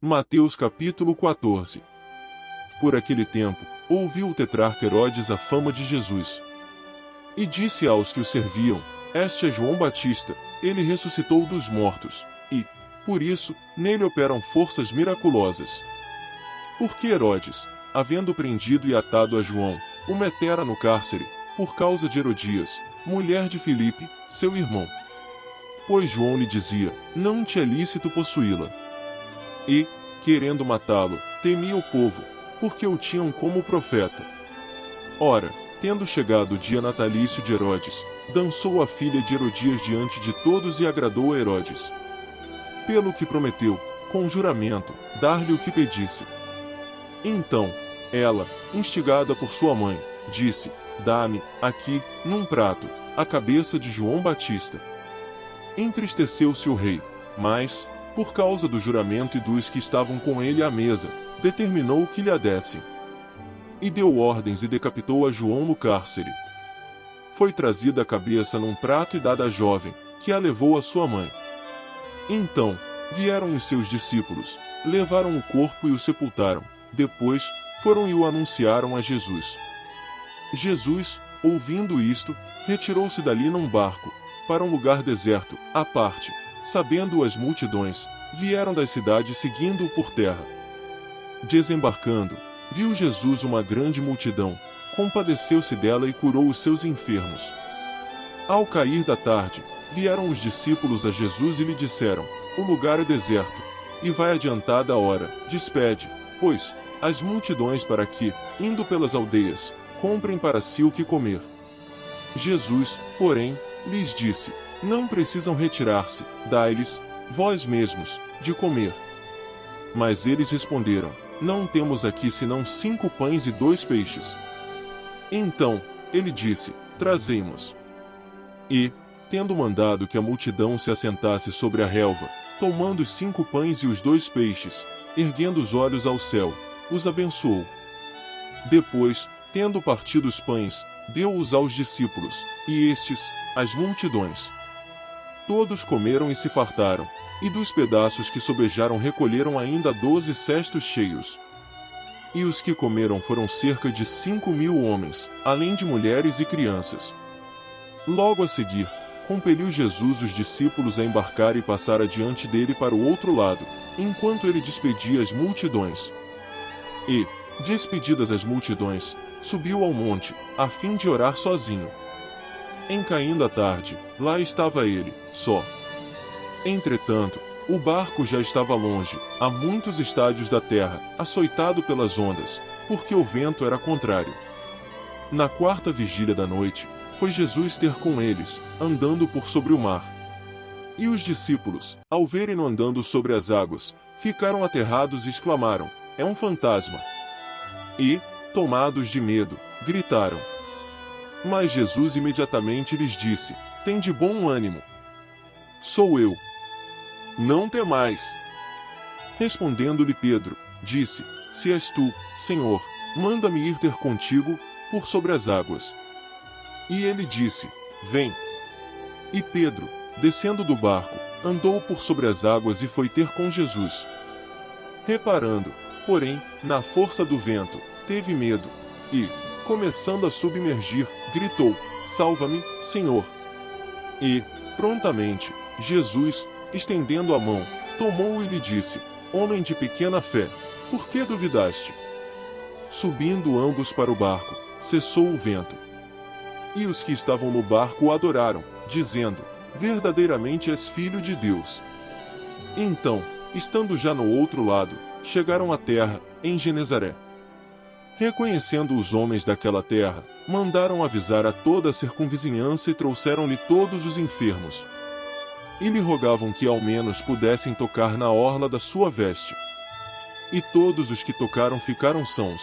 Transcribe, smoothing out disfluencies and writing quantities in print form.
Mateus capítulo 14. Por aquele tempo, ouviu o tetrarca Herodes a fama de Jesus. E disse aos que o serviam: Este é João Batista, ele ressuscitou dos mortos, e, por isso, nele operam forças miraculosas. Porque Herodes, havendo prendido e atado a João, o metera no cárcere, por causa de Herodias, mulher de Filipe, seu irmão. Pois João lhe dizia: Não te é lícito possuí-la. E, querendo matá-lo, temia o povo, porque o tinham como profeta. Ora, tendo chegado o dia natalício de Herodes, dançou a filha de Herodias diante de todos e agradou a Herodes. Pelo que prometeu, com juramento, dar-lhe o que pedisse. Então, ela, instigada por sua mãe, disse: Dá-me, aqui, num prato, a cabeça de João Batista. Entristeceu-se o rei, mas, por causa do juramento e dos que estavam com ele à mesa, determinou que lhe a dessem. E deu ordens e decapitou a João no cárcere. Foi trazida a cabeça num prato e dada à jovem, que a levou à sua mãe. Então, vieram os seus discípulos, levaram o corpo e o sepultaram, depois, foram e o anunciaram a Jesus. Jesus, ouvindo isto, retirou-se dali num barco, para um lugar deserto, à parte. Sabendo as multidões, vieram das cidades seguindo-o por terra. Desembarcando, viu Jesus uma grande multidão, compadeceu-se dela e curou os seus enfermos. Ao cair da tarde, vieram os discípulos a Jesus e lhe disseram: O lugar é deserto, e vai adiantada a hora, despede, pois, as multidões para que, indo pelas aldeias, comprem para si o que comer. Jesus, porém, lhes disse: Não precisam retirar-se, dai-lhes, vós mesmos, de comer. Mas eles responderam: Não temos aqui senão 5 pães e 2 peixes. Então, ele disse: Trazei-mos. E, tendo mandado que a multidão se assentasse sobre a relva, tomando os 5 pães e os 2 peixes, erguendo os olhos ao céu, os abençoou. Depois, tendo partido os pães, deu-os aos discípulos, e estes, às multidões. Todos comeram e se fartaram, e dos pedaços que sobejaram recolheram ainda 12 cestos cheios. E os que comeram foram cerca de 5.000 homens, além de mulheres e crianças. Logo a seguir, compeliu Jesus os discípulos a embarcar e passar adiante dele para o outro lado, enquanto ele despedia as multidões. E, despedidas as multidões, subiu ao monte, a fim de orar sozinho. Em caindo a tarde, lá estava ele, só. Entretanto, o barco já estava longe, a muitos estádios da terra, açoitado pelas ondas, porque o vento era contrário. Na 4ª vigília da noite, foi Jesus ter com eles, andando por sobre o mar. E os discípulos, ao verem-no andando sobre as águas, ficaram aterrados e exclamaram: É um fantasma! E, tomados de medo, gritaram. Mas Jesus imediatamente lhes disse: Tende bom ânimo. Sou eu. Não temais. Respondendo-lhe Pedro, disse: Se és tu, Senhor, manda-me ir ter contigo, por sobre as águas. E ele disse: Vem. E Pedro, descendo do barco, andou por sobre as águas e foi ter com Jesus. Reparando, porém, na força do vento, teve medo, e, começando a submergir, gritou: Salva-me, Senhor! E, prontamente, Jesus, estendendo a mão, tomou-o e lhe disse: Homem de pequena fé, por que duvidaste? Subindo ambos para o barco, cessou o vento. E os que estavam no barco o adoraram, dizendo: Verdadeiramente és filho de Deus. Então, estando já no outro lado, chegaram à terra, em Genezaré. Reconhecendo os homens daquela terra, mandaram avisar a toda a circunvizinhança e trouxeram-lhe todos os enfermos. E lhe rogavam que ao menos pudessem tocar na orla da sua veste. E todos os que tocaram ficaram sãos.